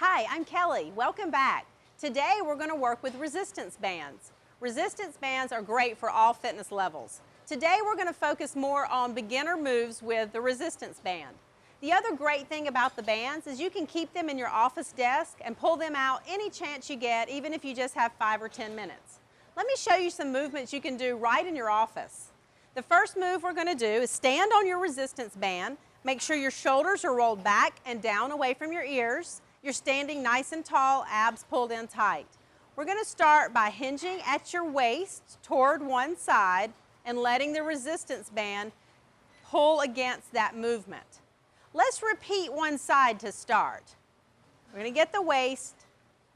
Hi, I'm Kelly. Welcome back. Today we're going to work with resistance bands. Resistance bands are great for all fitness levels. Today we're going to focus more on beginner moves with the resistance band. The other great thing about the bands is you can keep them in your office desk and pull them out any chance you get, even if you just have 5 or 10 minutes. Let me show you some movements you can do right in your office. The first move we're going to do is stand on your resistance band. Make sure your shoulders are rolled back and down away from your ears. You're standing nice and tall, abs pulled in tight. We're going to start by hinging at your waist toward one side and letting the resistance band pull against that movement. Let's repeat one side to start. We're going to get the waist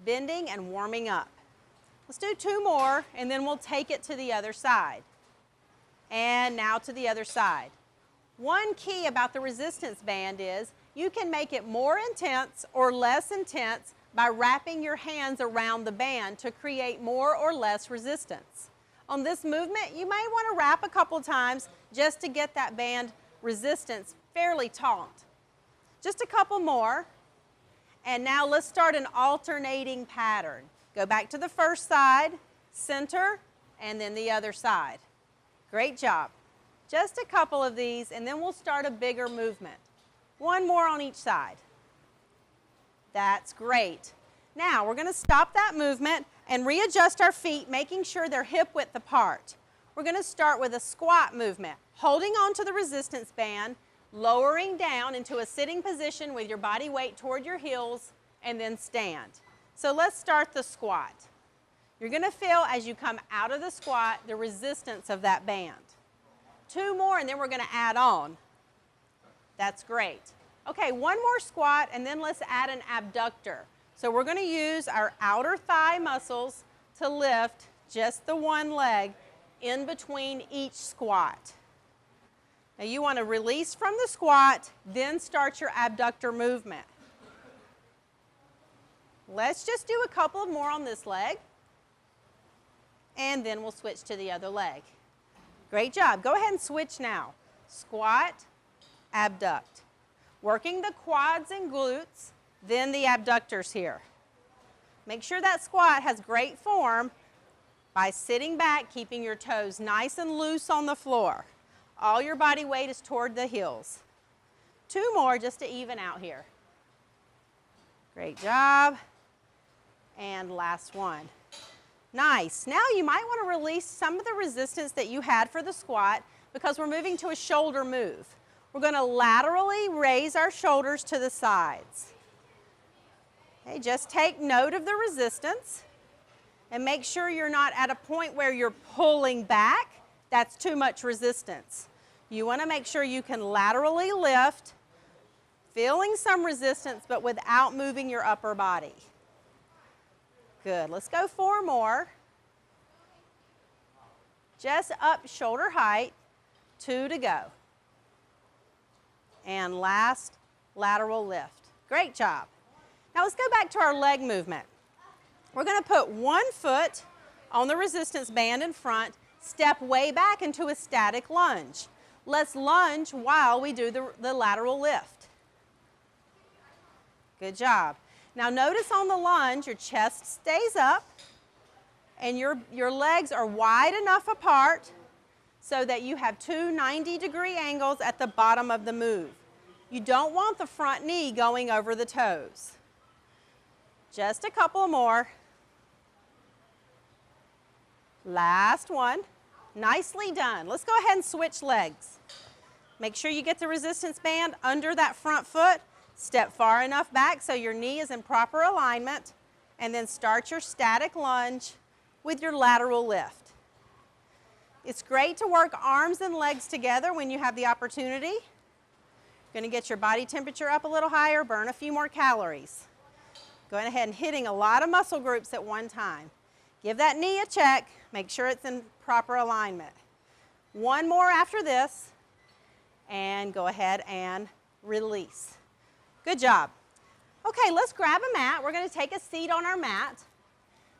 bending and warming up. Let's do 2 more and then we'll take it to the other side. And now to the other side. One key about the resistance band is you can make it more intense or less intense by wrapping your hands around the band to create more or less resistance. On this movement, you may want to wrap a couple times just to get that band resistance fairly taut. Just a couple more. And now let's start an alternating pattern. Go back to the first side, center, and then the other side. Great job. Just a couple of these, and then we'll start a bigger movement. One more on each side. That's great. Now, we're going to stop that movement and readjust our feet, making sure they're hip width apart. We're going to start with a squat movement, holding on to the resistance band, lowering down into a sitting position with your body weight toward your heels, and then stand. So let's start the squat. You're going to feel as you come out of the squat the resistance of that band. 2 more and then we're going to add on. That's great. Okay, one more squat and then let's add an abductor. So we're going to use our outer thigh muscles to lift just the one leg in between each squat. Now you want to release from the squat, then start your abductor movement. Let's just do a couple more on this leg. And then we'll switch to the other leg. Great job. Go ahead and switch now. Squat, abduct. Working the quads and glutes, then the abductors here. Make sure that squat has great form by sitting back, keeping your toes nice and loose on the floor. All your body weight is toward the heels. 2 more just to even out here. Great job. And last one. Nice. Now you might want to release some of the resistance that you had for the squat because we're moving to a shoulder move. We're going to laterally raise our shoulders to the sides. Okay, just take note of the resistance and make sure you're not at a point where you're pulling back. That's too much resistance. You want to make sure you can laterally lift, feeling some resistance but without moving your upper body. Good. Let's go 4 more. Just up shoulder height. 2 to go. And last, lateral lift. Great job. Now let's go back to our leg movement. We're going to put one foot on the resistance band in front, step way back into a static lunge. Let's lunge while we do the lateral lift. Good job. Now notice on the lunge, your chest stays up and your legs are wide enough apart so that you have 2 90-degree angles at the bottom of the move. You don't want the front knee going over the toes. Just a couple more. Last one. Nicely done. Let's go ahead and switch legs. Make sure you get the resistance band under that front foot. Step far enough back so your knee is in proper alignment, and then start your static lunge with your lateral lift. It's great to work arms and legs together when you have the opportunity. You're going to get your body temperature up a little higher, burn a few more calories. Going ahead and hitting a lot of muscle groups at one time. Give that knee a check, make sure it's in proper alignment. One more after this, and go ahead and release. Good job. Okay, let's grab a mat. We're going to take a seat on our mat.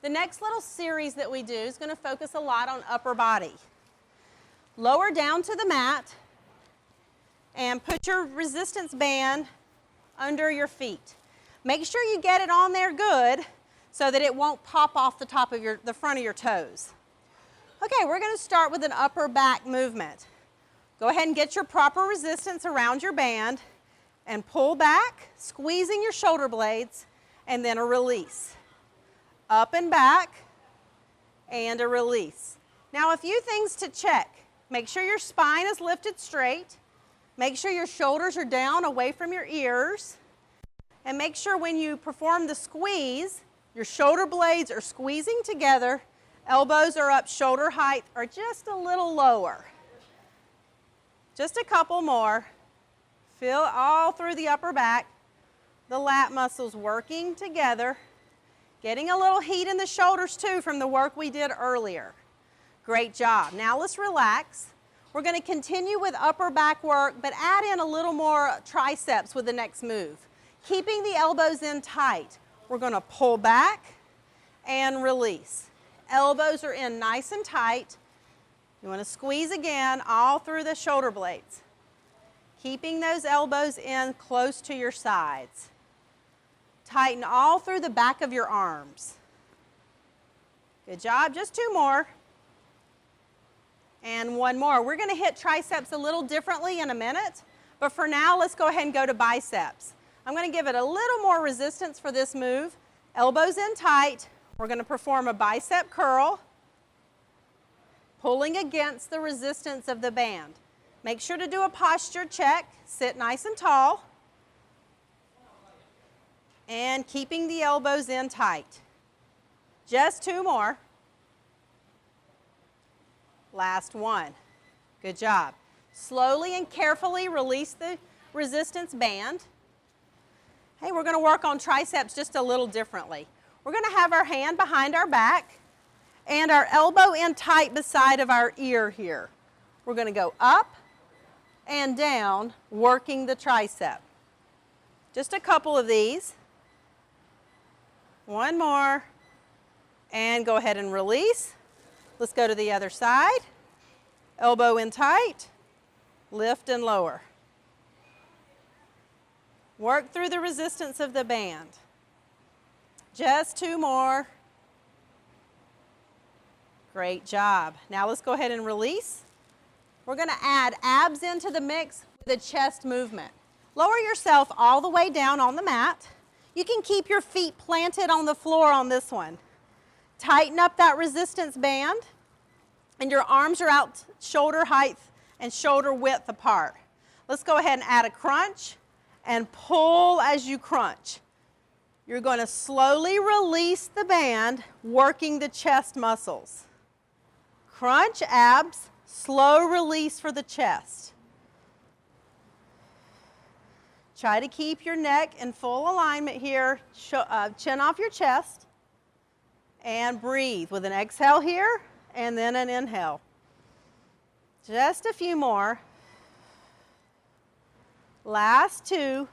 The next little series that we do is going to focus a lot on upper body. Lower down to the mat and put your resistance band under your feet. Make sure you get it on there good so that it won't pop off the top of the front of your toes. Okay, we're going to start with an upper back movement. Go ahead and get your proper resistance around your band and pull back, squeezing your shoulder blades, and then a release. Up and back, and a release. Now a few things to check. Make sure your spine is lifted straight. Make sure your shoulders are down away from your ears. And make sure when you perform the squeeze, your shoulder blades are squeezing together, elbows are up shoulder height or just a little lower. Just a couple more. Feel all through the upper back, the lat muscles working together, getting a little heat in the shoulders too from the work we did earlier. Great job. Now let's relax. We're going to continue with upper back work, but add in a little more triceps with the next move. Keeping the elbows in tight. We're going to pull back and release. Elbows are in nice and tight. You want to squeeze again all through the shoulder blades. Keeping those elbows in close to your sides. Tighten all through the back of your arms. Good job. Just two more. And one more. We're going to hit triceps a little differently in a minute, but for now, let's go ahead and go to biceps. I'm going to give it a little more resistance for this move. Elbows in tight. We're going to perform a bicep curl, pulling against the resistance of the band. Make sure to do a posture check. Sit nice and tall. And keeping the elbows in tight. Just two more. Last one. Good job. Slowly and carefully release the resistance band. Hey, we're going to work on triceps just a little differently. We're going to have our hand behind our back and our elbow in tight beside of our ear here. We're going to go up and down, working the tricep. Just a couple of these. One more. And go ahead and release. Let's go to the other side. Elbow in tight. Lift and lower. Work through the resistance of the band. Just two more. Great job. Now let's go ahead and release. We're going to add abs into the mix with a chest movement. Lower yourself all the way down on the mat. You can keep your feet planted on the floor on this one. Tighten up that resistance band, and your arms are out shoulder height and shoulder width apart. Let's go ahead and add a crunch and pull as you crunch. You're going to slowly release the band, working the chest muscles. Crunch, abs, slow release for the chest. Try to keep your neck in full alignment here, chin off your chest, and breathe with an exhale here and then an inhale. Just a few more. Last two.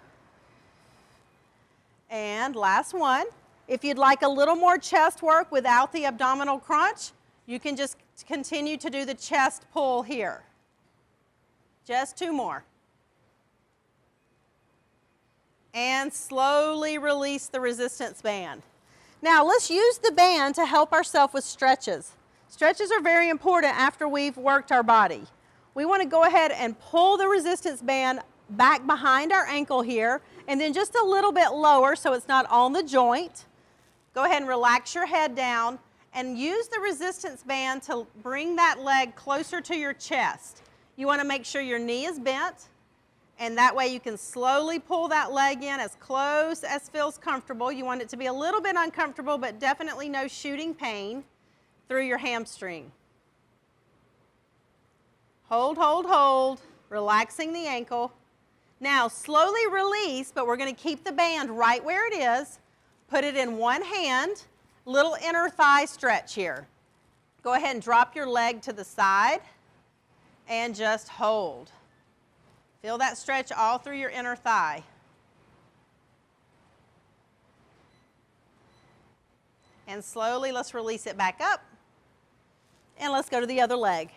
And last one. If you'd like a little more chest work without the abdominal crunch, you can just continue to do the chest pull here. Just two more. And slowly release the resistance band. Now let's use the band to help ourselves with stretches. Stretches are very important after we've worked our body. We want to go ahead and pull the resistance band back behind our ankle here, and then just a little bit lower so it's not on the joint. Go ahead and relax your head down and use the resistance band to bring that leg closer to your chest. You want to make sure your knee is bent, and that way you can slowly pull that leg in as close as feels comfortable. You want it to be a little bit uncomfortable, but definitely no shooting pain through your hamstring. Hold, hold, hold, relaxing the ankle. Now slowly release, but we're going to keep the band right where it is. Put it in one hand, little inner thigh stretch here. Go ahead and drop your leg to the side and just hold. Feel that stretch all through your inner thigh. And slowly let's release it back up. And let's go to the other leg.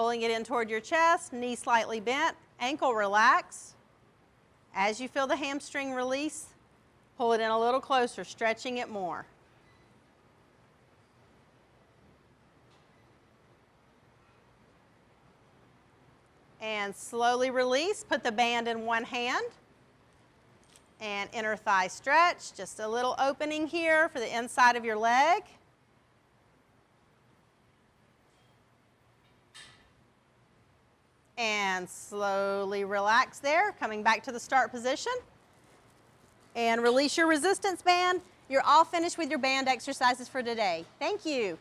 Pulling it in toward your chest, knee slightly bent, ankle relaxed. As you feel the hamstring release, pull it in a little closer, stretching it more. And slowly release. Put the band in one hand. And inner thigh stretch. Just a little opening here for the inside of your leg. And slowly relax there, coming back to the start position. And release your resistance band. You're all finished with your band exercises for today. Thank you.